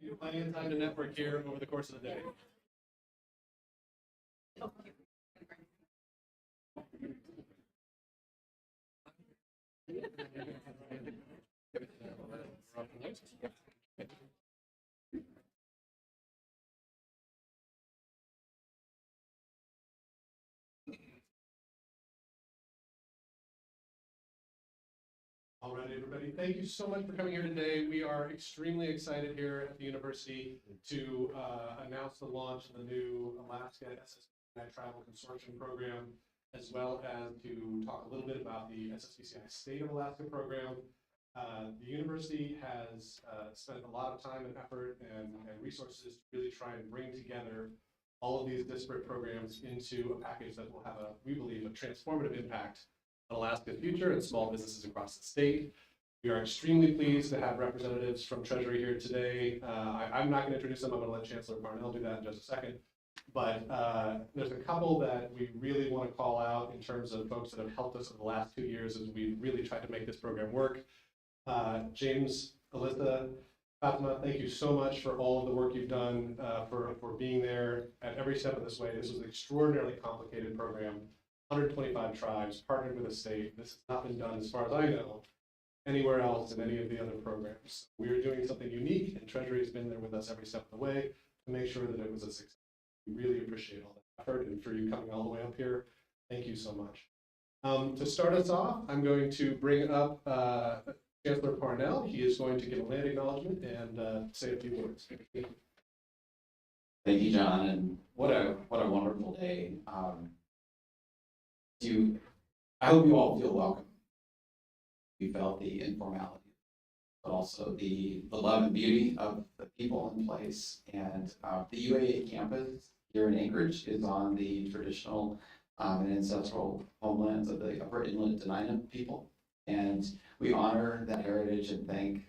You have plenty of time to network here over the course of the day. All right, everybody, thank you so much for coming here today. We are extremely excited here at the university to announce the launch of the new Alaska SSBCI Tribal Consortium program, as well as to talk a little bit about the SSBCI State of Alaska program. The university has spent a lot of time and effort and resources to really try and bring together all of these disparate programs into a package that will have we believe, a transformative impact on Alaska's future and small businesses across the state. We are extremely pleased to have representatives from Treasury here today. I'm not going to introduce them. I'm going to let Chancellor Parnell do that in just a second. But there's a couple that we really want to call out in terms of folks that have helped us over the last 2 years as we really tried to make this program work. James, Alyssa, Fatima, thank you so much for all of the work you've done, for being there at every step of this way. This was an extraordinarily complicated program. 125 tribes partnered with the state. This has not been done, as far as I know, anywhere else in any of the other programs. We are doing something unique, and Treasury has been there with us every step of the way to make sure that it was a success. We really appreciate all that effort, and for you coming all the way up here, thank you so much. To start us off, I'm going to bring up Chancellor Parnell. He is going to give a land acknowledgement and say a few words. Thank you, John, and what a wonderful day. I hope you all feel welcome. We felt the informality, but also the love and beauty of the people in place. And the UAA campus here in Anchorage is on the traditional and ancestral homelands of the Upper Inlet Dena'ina people. And we honor that heritage and thank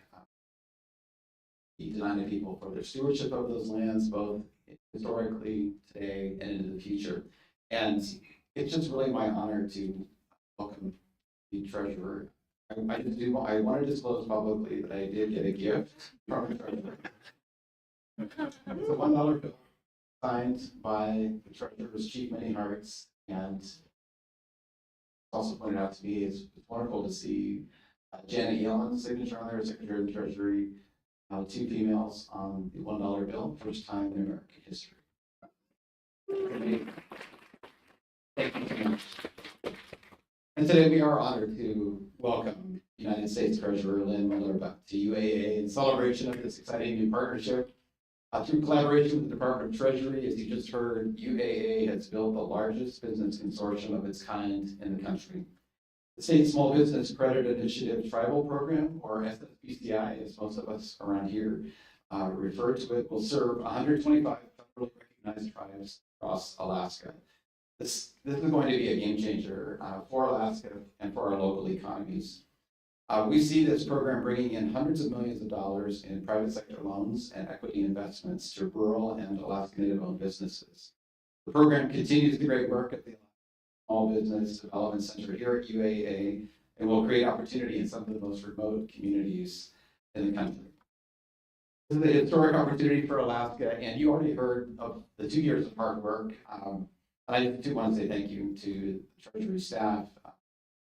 the Dena'ina people for their stewardship of those lands, both historically, today, and into the future. And it's just really my honor to welcome the treasurer. I want to disclose publicly that I did get a gift from the treasurer. It's a $1 bill signed by the treasurer's chief many hearts, and also pointed out to me it's wonderful to see Janet Yellen's signature on there, Secretary of the Treasury, 2 females on the $1 bill, first time in American history. Thank you so much. And today we are honored to welcome United States Treasurer Lynn Malerba to UAA in celebration of this exciting new partnership. Through collaboration with the Department of Treasury, as you just heard, UAA has built the largest business consortium of its kind in the country. The State Small Business Credit Initiative Tribal Program, or SSBCI, as most of us around here refer to it, will serve 125 federally recognized tribes across Alaska. This is going to be a game changer for Alaska and for our local economies. We see this program bringing in hundreds of millions of dollars in private sector loans and equity investments to rural and Alaska Native-owned businesses. The program continues the great work at the Small Business Development Center here at UAA and will create opportunity in some of the most remote communities in the country. This is a historic opportunity for Alaska, and you already heard of the 2 years of hard work. I do want to say thank you to the Treasury staff, as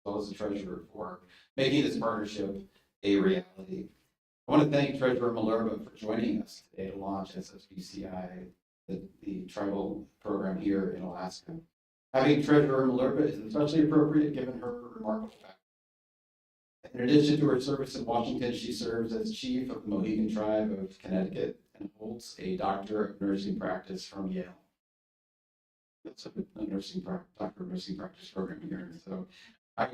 well as the Treasurer, for making this partnership a reality. I want to thank Treasurer Malerba for joining us today to launch SSBCI, the tribal program here in Alaska. Having Treasurer Malerba is especially appropriate given her remarkable background. In addition to her service in Washington, she serves as chief of the Mohegan Tribe of Connecticut and holds a Doctor of Nursing Practice from Yale. That's a doctor of nursing practice program here. So I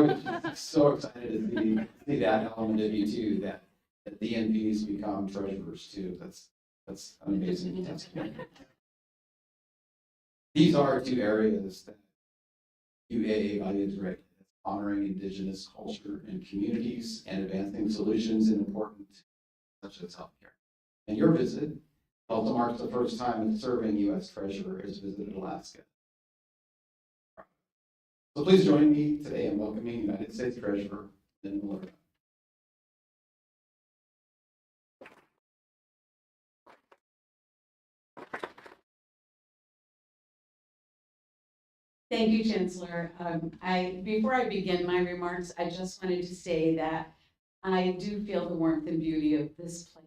was so excited to see that element of you too, that DNPs become treasurers too. That's an amazing testimony. These are 2 areas that UAA values greatly: honoring Indigenous culture and communities and advancing solutions in important such as healthcare. And your visit also marks the first time a serving U.S. Treasurer has visited Alaska. So please join me today in welcoming United States Treasurer Lynn Malerba. Thank you, Chancellor. Before I begin my remarks, I just wanted to say that I do feel the warmth and beauty of this place.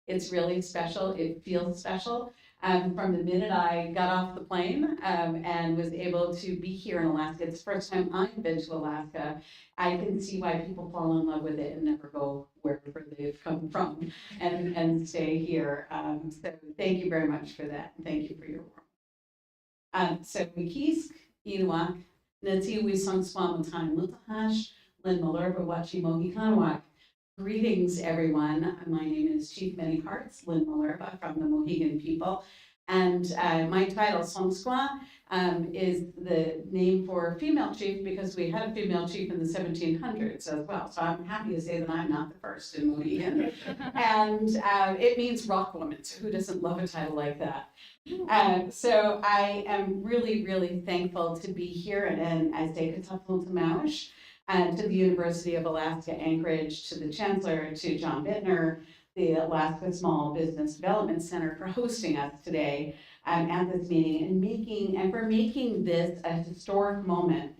It's really special. It feels special. From the minute I got off the plane and was able to be here in Alaska, it's the first time I've been to Alaska. I can see why people fall in love with it and never go wherever they've come from and stay here. So thank you very much for that. Thank you for your warmth. So Wikisk, Inuak, Natiwi Sungswam Mutahash, Lynn Malerba, Wachi Mohi Kanawak. Greetings, everyone. My name is Chief Many Parts, Lynn Malerba from the Mohegan people. And my title, Songskwa, is the name for female chief because we had a female chief in the 1700s as well. So I'm happy to say that I'm not the first in Mohegan. And it means rock woman, so who doesn't love a title like that? So I am really, really thankful to be here and I say Katapul Tamaush. To the University of Alaska Anchorage, to the Chancellor, to John Bittner, the Alaska Small Business Development Center for hosting us today at this meeting and for making this a historic moment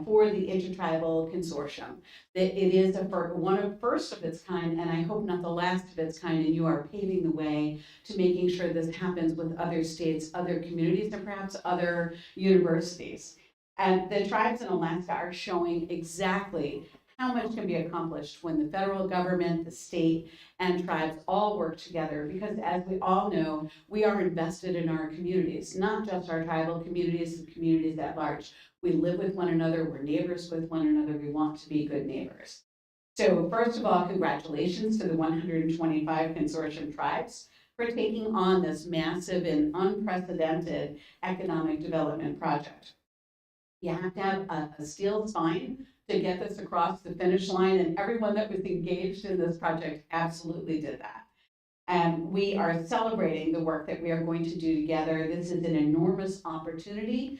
for the Intertribal Consortium. That it is one of first of its kind, and I hope not the last of its kind, and you are paving the way to making sure this happens with other states, other communities, and perhaps other universities. And the tribes in Alaska are showing exactly how much can be accomplished when the federal government, the state, and tribes all work together. Because as we all know, we are invested in our communities, not just our tribal communities, the communities at large. We live with one another, we're neighbors with one another, we want to be good neighbors. So first of all, congratulations to the 125 consortium tribes for taking on this massive and unprecedented economic development project. You have to have a steel spine to get this across the finish line, and everyone that was engaged in this project absolutely did that. And we are celebrating the work that we are going to do together. This is an enormous opportunity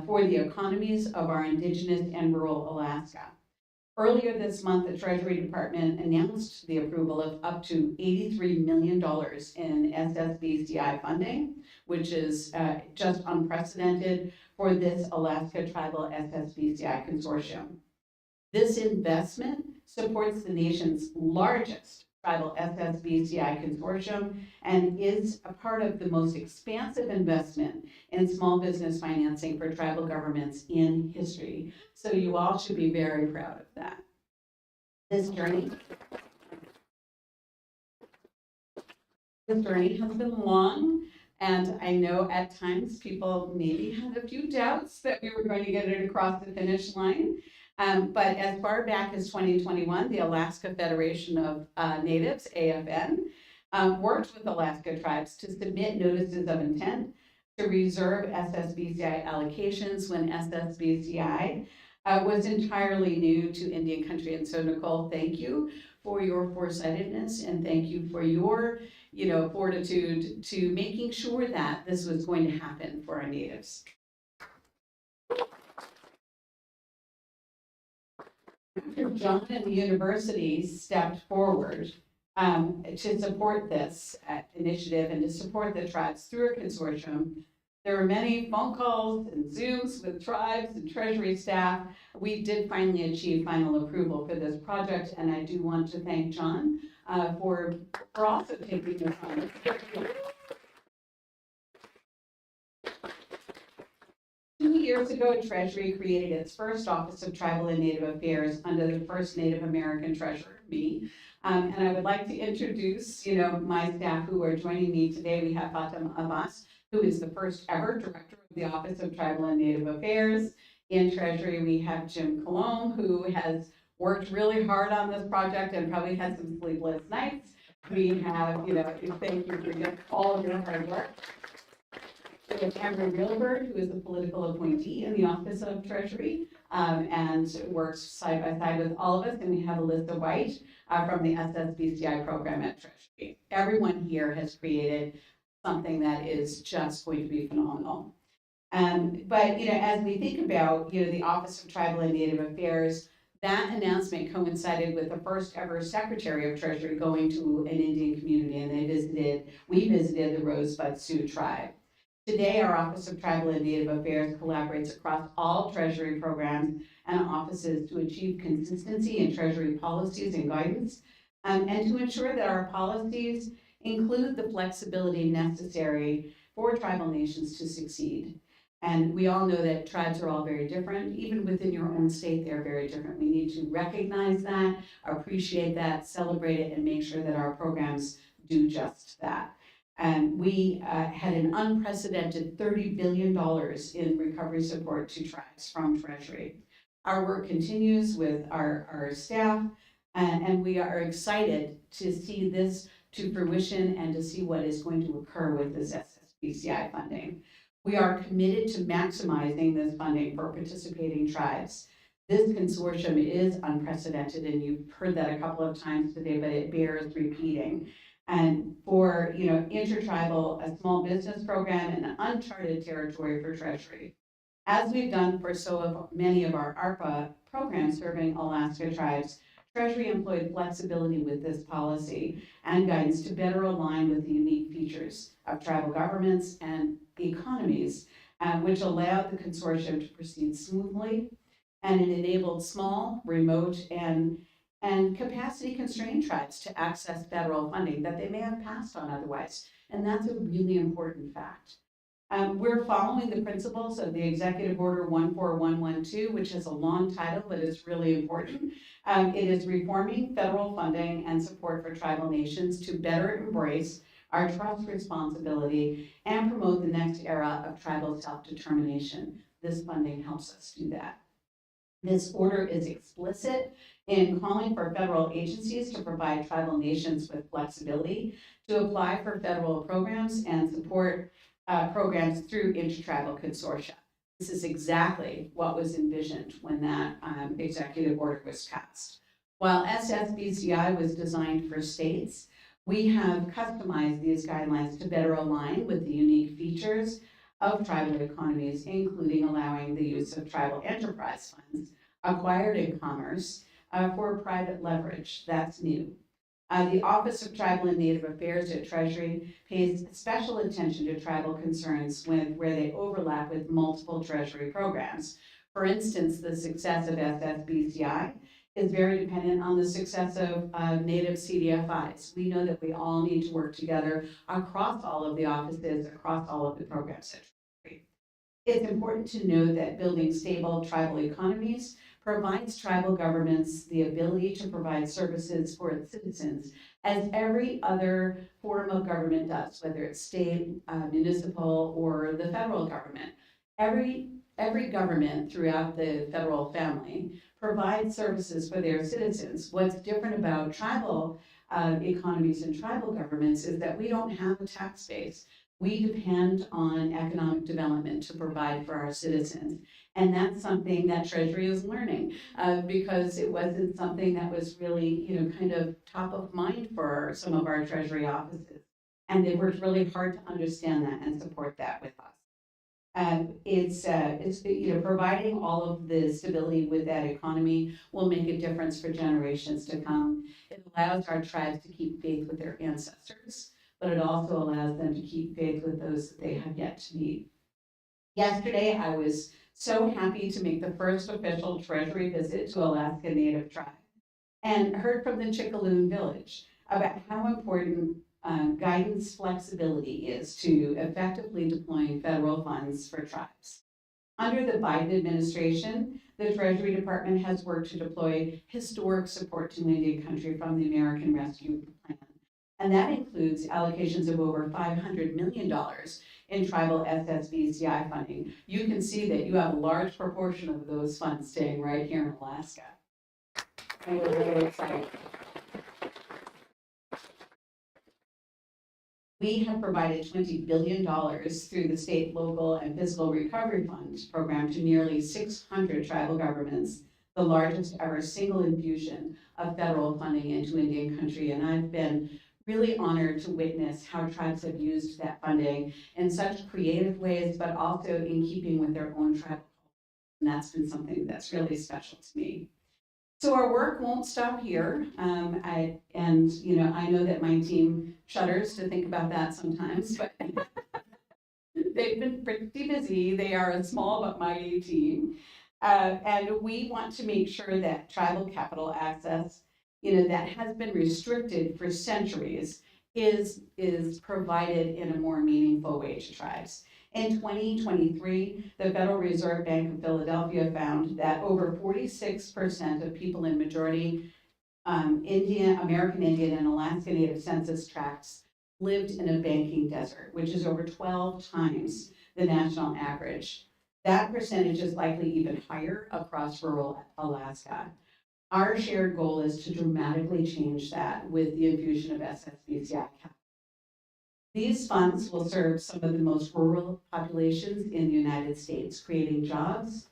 for the economies of our Indigenous and rural Alaska. Earlier this month, the Treasury Department announced the approval of up to $83 million in SSBCI funding, which is just unprecedented for this Alaska Tribal SSBCI Consortium. This investment supports the nation's largest tribal SSBCI consortium and is a part of the most expansive investment in small business financing for tribal governments in history. So you all should be very proud of that. This journey has been long, and I know at times people maybe had a few doubts that we were going to get it across the finish line. But as far back as 2021, the Alaska Federation of Natives, AFN, worked with Alaska tribes to submit notices of intent to reserve SSBCI allocations when SSBCI was entirely new to Indian country. And so, Nicole, thank you for your foresightedness and thank you for your fortitude to making sure that this was going to happen for our natives. John and the university stepped forward to support this initiative and to support the tribes through a consortium. There were many phone calls and Zooms with tribes and Treasury staff. We did finally achieve final approval for this project, and I do want to thank John for also taking this on. 2 years ago, Treasury created its first Office of Tribal and Native Affairs under the first Native American treasurer, me. And I would like to introduce, my staff who are joining me today. We have Fatima Abbas, who is the first ever director of the Office of Tribal and Native Affairs. In Treasury, we have Jim Colomb, who has worked really hard on this project and probably had some sleepless nights. We have, thank you for all of your hard work. We have Amber Reelberg, who is a political appointee in the Office of Treasury and works side by side with all of us. And we have Alyssa White from the SSBCI program at Treasury. Everyone here has created something that is just going to be phenomenal. But as we think about the Office of Tribal and Native Affairs, that announcement coincided with the first ever Secretary of Treasury going to an Indian community, and we visited the Rosebud Sioux tribe. Today, our Office of Tribal and Native Affairs collaborates across all Treasury programs and offices to achieve consistency in Treasury policies and guidance, and to ensure that our policies include the flexibility necessary for tribal nations to succeed. And we all know that tribes are all very different. Even within your own state, they're very different. We need to recognize that, appreciate that, celebrate it, and make sure that our programs do just that. And we had an unprecedented $30 billion in recovery support to tribes from Treasury. Our work continues with our staff, and we are excited to see this to fruition and to see what is going to occur with this SSBCI funding. We are committed to maximizing this funding for participating tribes. This consortium is unprecedented, and you've heard that a couple of times today, but it bears repeating. And for, intertribal, a small business program, and uncharted territory for Treasury. As we've done for so many of our ARPA programs serving Alaska tribes, Treasury employed flexibility with this policy and guidance to better align with the unique features of tribal governments and economies, which allowed the consortium to proceed smoothly, and it enabled small, remote, and capacity-constrained tribes to access federal funding that they may have passed on otherwise. And that's a really important fact. We're following the principles of the Executive Order 14112, which is a long title, but it's really important. It is reforming federal funding and support for tribal nations to better embrace our trust responsibility and promote the next era of tribal self-determination. This funding helps us do that. This order is explicit in calling for federal agencies to provide tribal nations with flexibility to apply for federal programs and support programs through intertribal consortia. This is exactly what was envisioned when that executive order was passed. While SSBCI was designed for states, we have customized these guidelines to better align with the unique features of tribal economies, including allowing the use of tribal enterprise funds acquired in commerce for private leverage. That's new. The Office of Tribal and Native Affairs at Treasury pays special attention to tribal concerns where they overlap with multiple Treasury programs. For instance, the success of SSBCI is very dependent on the success of Native CDFIs. We know that we all need to work together across all of the offices, across all of the programs at Treasury. It's important to know that building stable tribal economies provides tribal governments the ability to provide services for its citizens, as every other form of government does, whether it's state, municipal, or the federal government. Every government throughout the federal family provides services for their citizens. What's different about tribal economies and tribal governments is that we don't have a tax base. We depend on economic development to provide for our citizens. And that's something that Treasury is learning because it wasn't something that was really, kind of top of mind for some of our Treasury offices. And they worked really hard to understand that and support that with us. It's providing all of the stability with that economy will make a difference for generations to come. It allows our tribes to keep faith with their ancestors, but it also allows them to keep faith with those that they have yet to meet. Yesterday, I was so happy to make the first official Treasury visit to Alaska Native tribe and heard from the Chickaloon Village about how important guidance flexibility is to effectively deploying federal funds for tribes. Under the Biden administration, the Treasury Department has worked to deploy historic support to Indian country from the American Rescue Plan. And that includes allocations of over $500 million in tribal SSBCI funding. You can see that you have a large proportion of those funds staying right here in Alaska. And we're really excited. We have provided $20 billion through the state, local, and fiscal recovery fund program to nearly 600 tribal governments, the largest ever single infusion of federal funding into Indian country. And I've been really honored to witness how tribes have used that funding in such creative ways, but also in keeping with their own tribal culture. And that's been something that's really special to me. So our work won't stop here. I know that my team shudders to think about that sometimes, but They've been pretty busy. They are a small but mighty team. And we want to make sure that tribal capital access, that has been restricted for centuries, is provided in a more meaningful way to tribes. In 2023, the Federal Reserve Bank of Philadelphia found that over 46% of people in majority American Indian and Alaska Native census tracts lived in a banking desert, which is over 12 times the national average. That percentage is likely even higher across rural Alaska. Our shared goal is to dramatically change that with the infusion of SSBCI. These funds will serve some of the most rural populations in the United States, creating jobs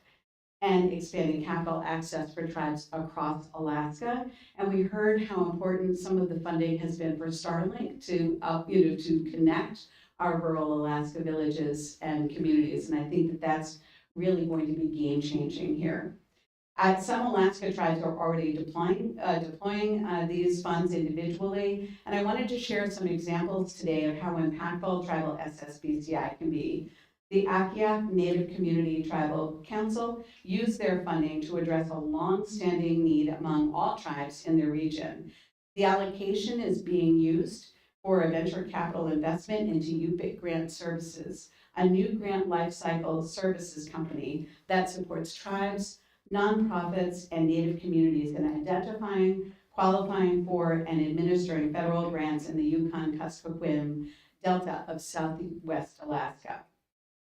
and expanding capital access for tribes across Alaska. And we heard how important some of the funding has been for Starlink to connect our rural Alaska villages and communities. And I think that that's really going to be game changing here. Some Alaska tribes are already deploying these funds individually, and I wanted to share some examples today of how impactful Tribal SSBCI can be. The Akiak Native Community Tribal Council used their funding to address a long-standing need among all tribes in their region. The allocation is being used for a venture capital investment into UPIC Grant Services, a new grant lifecycle services company that supports tribes, nonprofits, and Native communities in identifying, qualifying for, and administering federal grants in the Yukon-Kuskokwim Delta of Southwest Alaska.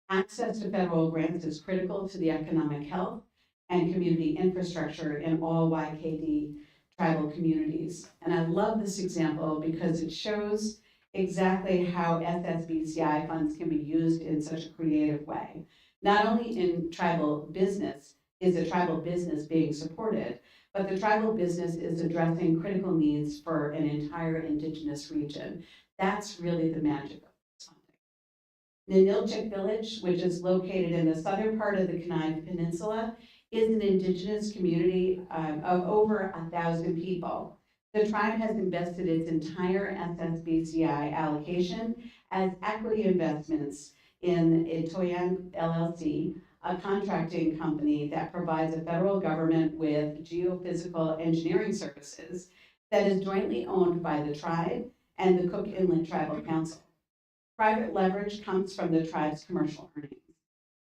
Access to federal grants is critical to the economic health and community infrastructure in all YKD tribal communities. And I love this example because it shows exactly how SSBCI funds can be used in such a creative way. Not only in tribal business is a tribal business being supported, but the tribal business is addressing critical needs for an entire indigenous region. That's really the magic of this funding. Ninilchik Village, which is located in the southern part of the Kenai Peninsula, is an indigenous community of over 1,000 people. The tribe has invested its entire SSBCI allocation as equity investments in Itoyan LLC, a contracting company that provides the federal government with geophysical engineering services that is jointly owned by the tribe and the Cook Inlet Tribal Council. Private leverage comes from the tribe's commercial earnings.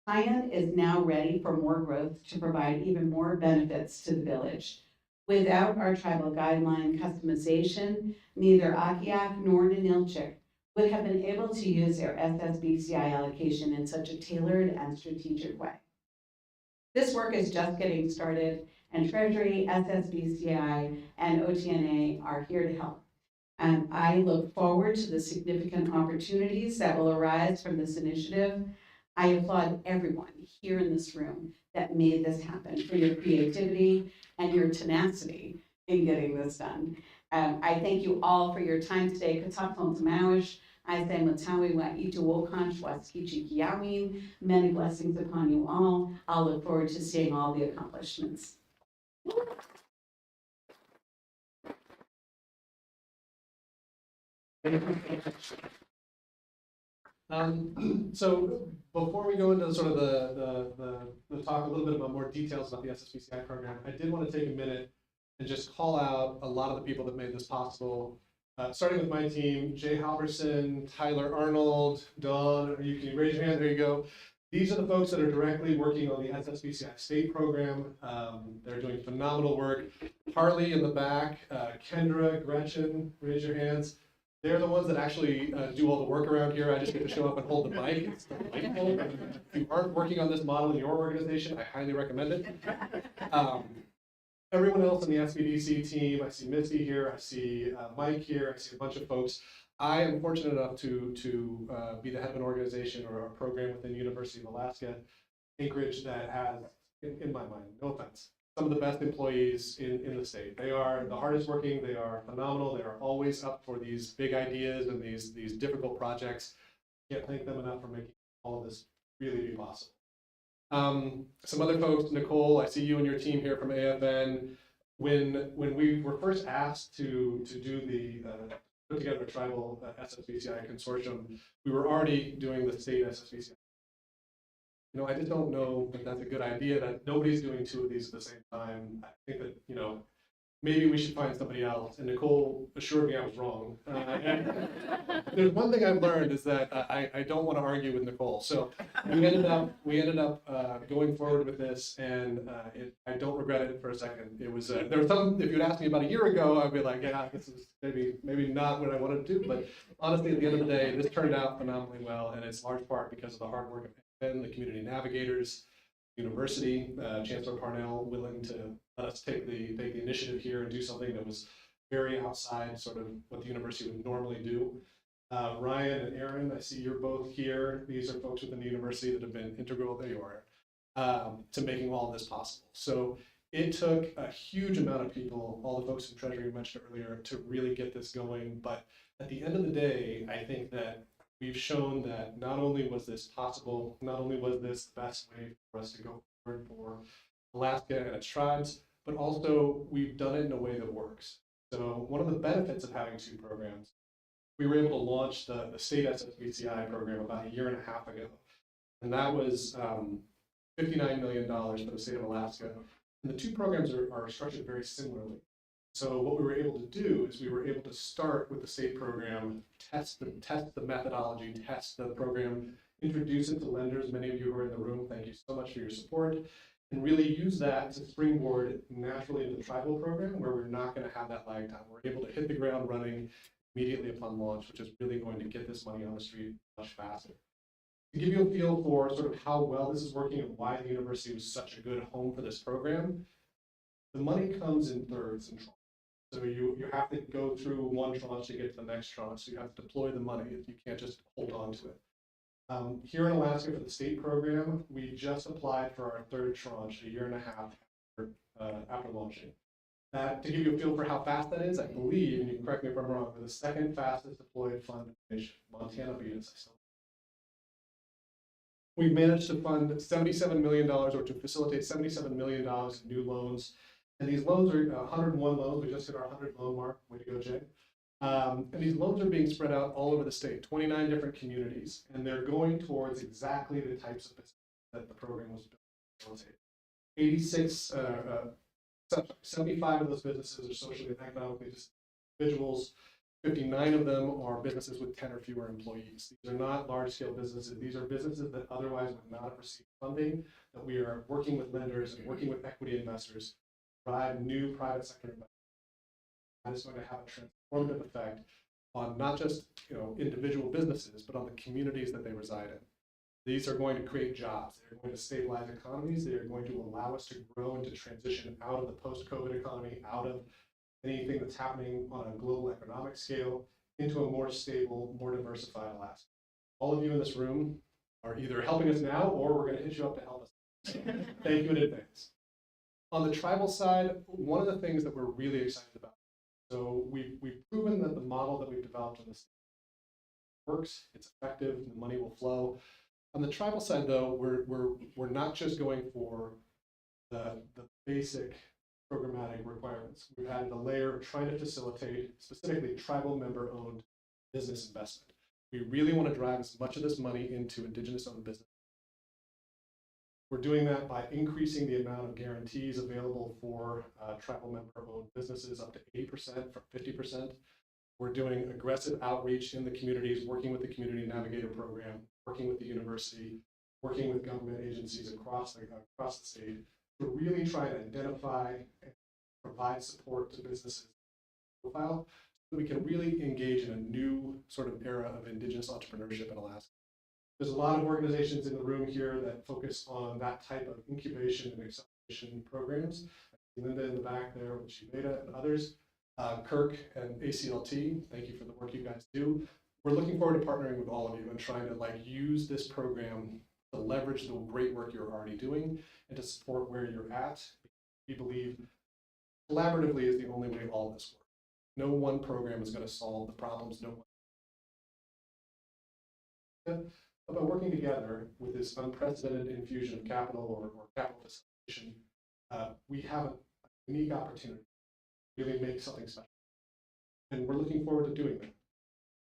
Cheyenne is now ready for more growth to provide even more benefits to the village. Without our tribal guideline customization, neither Akiak nor Ninilchik would have been able to use their SSBCI allocation in such a tailored and strategic way. This work is just getting started, and Treasury, SSBCI, and OTNA are here to help. And I look forward to the significant opportunities that will arise from this initiative. I applaud everyone here in this room that made this happen for your creativity and your tenacity in getting this done. I thank you all for your time today. Katakon Tamawish, I say Matawi wa Itu Wokanch Waskichi Kiawin. Many blessings upon you all. I'll look forward to seeing all the accomplishments. So before we go into sort of the talk a little bit about more details about the SSBCI program, I did want to take a minute and just call out a lot of the people that made this possible. Starting with my team, Jay Halverson, Tyler Arnold, Dawn, you can raise your hand, there you go. These are the folks that are directly working on the SSBCI state program. They're doing phenomenal work. Harley in the back, Kendra, Gretchen, raise your hands. They're the ones that actually do all the work around here. I just get to show up and hold the mic. It's delightful. If you aren't working on this model in your organization, I highly recommend it. Everyone else in the SBDC team, I see Misty here, I see Mike here, I see a bunch of folks. I am fortunate enough to be the head of an organization or a program within University of Alaska Anchorage that has, in my mind, no offense, some of the best employees in the state. They are the hardest working, they are phenomenal, they are always up for these big ideas and these difficult projects. Can't thank them enough for making all of this really be possible. Some other folks, Nicole, I see you and your team here from AFN. When we were first asked to do the put together a tribal SSBCI consortium. We were already doing the state SSBCI. You know, I just don't know if that's a good idea that nobody's doing two of these at the same time. I think that, you know, maybe we should find somebody else. And Nicole assured me I was wrong. And there's one thing I've learned is that I don't want to argue with Nicole. So we ended up going forward with this, and I don't regret it for a second. It was there was some. If you'd asked me about a year ago, I'd be like, yeah, this is maybe not what I wanted to do. But honestly, at the end of the day, this turned out phenomenally well, and it's large part because of the hard work of Ben, the community navigators, university, Chancellor Parnell willing to let us take the initiative here and do something that was very outside sort of what the university would normally do. Ryan and Aaron, I see you're both here. These are folks within the university that have been integral, there you are, to making all of this possible. So it took a huge amount of people, all the folks in Treasury mentioned earlier, to really get this going. But at the end of the day, I think that we've shown that not only was this possible, not only was this the best way for us to go forward for Alaska and its tribes, but also we've done it in a way that works. So one of the benefits of having two programs, we were able to launch the state SSBCI program about 1.5 years ago. And that was $59 million for the state of Alaska. And the two programs are structured very similarly. So what we were able to do is we were able to start with the state program, test the methodology, test the program, introduce it to lenders. Many of you who are in the room, thank you so much for your support, and really use that to springboard naturally into the tribal program where we're not going to have that lag time. We're able to hit the ground running immediately upon launch, which is really going to get this money on the street much faster. To give you a feel for sort of how well this is working and why the university was such a good home for this program, the money comes in thirds and tranches. So you have to go through one tranche to get to the next tranche. So you have to deploy the money. You can't just hold on to it. Here in Alaska for the state program, we just applied for our third tranche 1.5 years after launching. To give you a feel for how fast that is, I believe, and you can correct me if I'm wrong, we're the second fastest deployed fund in the nation. Montana beat us. We've managed to fund $77 million, or to facilitate $77 million in new loans. And these loans are 101 loans. We just hit our 100 loan mark. Way to go, Jay. And these loans are being spread out all over the state, 29 different communities. And they're going towards exactly the types of business that the program was built to facilitate. 75 of those businesses are socially and economically distinct individuals. 59 of them are businesses with 10 or fewer employees. These are not large-scale businesses. These are businesses that otherwise would not have received funding, that we are working with lenders and working with equity investors drive new private sector investment. That is going to have a transformative effect on not just individual businesses, but on the communities that they reside in. These are going to create jobs. They're going to stabilize economies. They are going to allow us to grow and to transition out of the post-COVID economy, out of anything that's happening on a global economic scale, into a more stable, more diversified Alaska. All of you in this room are either helping us now or we're going to hit you up to help us. Thank you in advance. On the tribal side, one of the things that we're really excited about, so we've proven that the model that we've developed in this works, it's effective, the money will flow. On the tribal side, though, we're not just going for the basic programmatic requirements. We've added a layer of trying to facilitate specifically tribal member-owned business investment. We really want to drive as much of this money into Indigenous-owned business. We're doing that by increasing the amount of guarantees available for tribal member-owned businesses up to 80% from 50%. We're doing aggressive outreach in the communities, working with the Community Navigator Program, working with the university, working with government agencies across the state to really try to identify and provide support to businesses profile so we can really engage in a new sort of era of Indigenous entrepreneurship in Alaska. There's a lot of organizations in the room here that focus on that type of incubation and acceleration programs. Linda in the back there with Shibeta and others, Kirk and ACLT, thank you for the work you guys do. We're looking forward to partnering with all of you and trying to use this program to leverage the great work you're already doing and to support where you're at. We believe collaboratively is the only way all of this works. No one program is going to solve the problems. No one. About working together with this unprecedented infusion of capital or capital facilitation, we have a unique opportunity to really make something special. And we're looking forward to doing that.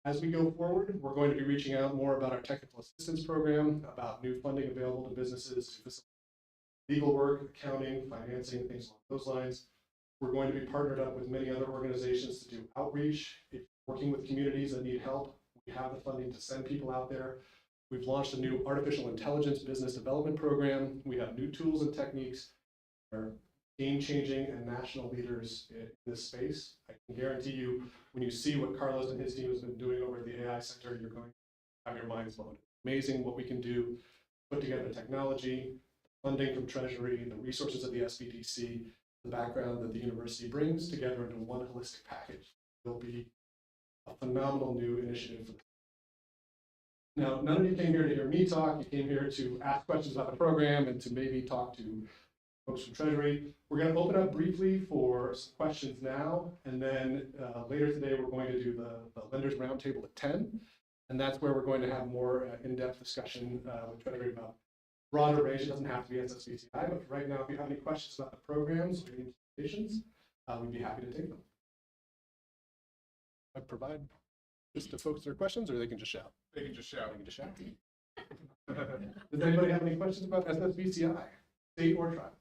As we go forward, we're going to be reaching out more about our technical assistance program, about new funding available to businesses to facilitate legal work, accounting, financing, things along those lines. We're going to be partnered up with many other organizations to do outreach. If you're working with communities that need help, we have the funding to send people out there. We've launched a new artificial intelligence business development program. We have new tools and techniques that are game-changing and national leaders in this space. I can guarantee you, when you see what Carlos and his team has been doing over at the AI Center, you're going to have your minds blown. Amazing what we can do, put together technology, funding from Treasury, the resources of the SBDC, the background that the university brings together into one holistic package. It'll be a phenomenal new initiative for the Now, none of you came here to hear me talk. You came here to ask questions about the program and to maybe talk to folks from Treasury. We're going to open up briefly for some questions now, and then later today we're going to do the lenders roundtable at 10, and that's where we're going to have more in-depth discussion with Treasury about broader range. It doesn't have to be SSBCI, but right now, if you have any questions about the programs or any implementations, we'd be happy to take them. I provide this to folks that are questions, or they can just shout. They can just shout. They can just shout. Does anybody have any questions about SSBCI, state or tribe?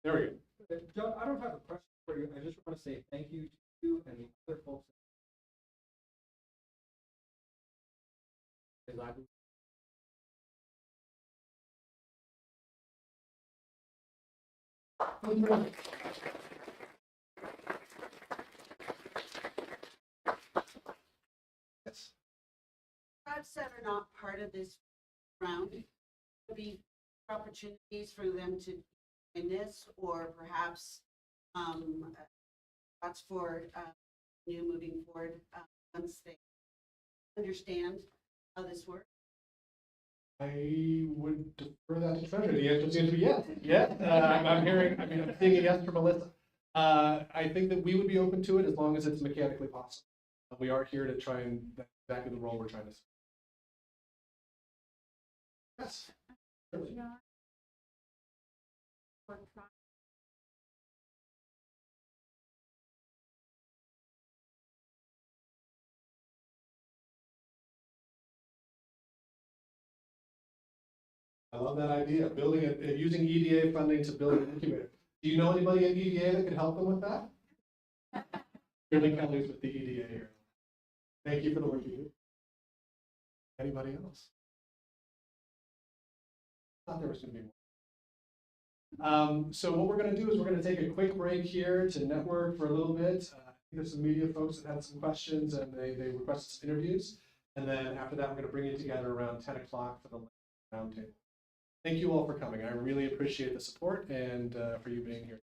There we go. John, I don't have a question for you. I just want to say thank you to you and the other folks. Because I believe Yes. Tribes that are not part of this round, would be opportunities for them to in this, or perhaps thoughts for new moving forward once they understand how this works. I would defer that to Treasury. The answer seems to be yes. Yes. I'm seeing a yes from Melissa. I think that we would be open to it as long as it's mechanically possible. We are here to try and that's exactly the role we're trying to serve. Yes. Certainly. I love that idea, building it, using EDA funding to build an incubator. Do you know anybody at EDA that could help them with that? Really Kelly's with the EDA here. Thank you for the work you do. Anybody else? I thought there was going to be more. So what we're going to do is we're going to take a quick break here to network for a little bit. There's some media folks that had some questions and they requested some interviews. And then after that, we're going to bring you together around 10 o'clock for the roundtable. Thank you all for coming. I really appreciate the support and for you being here.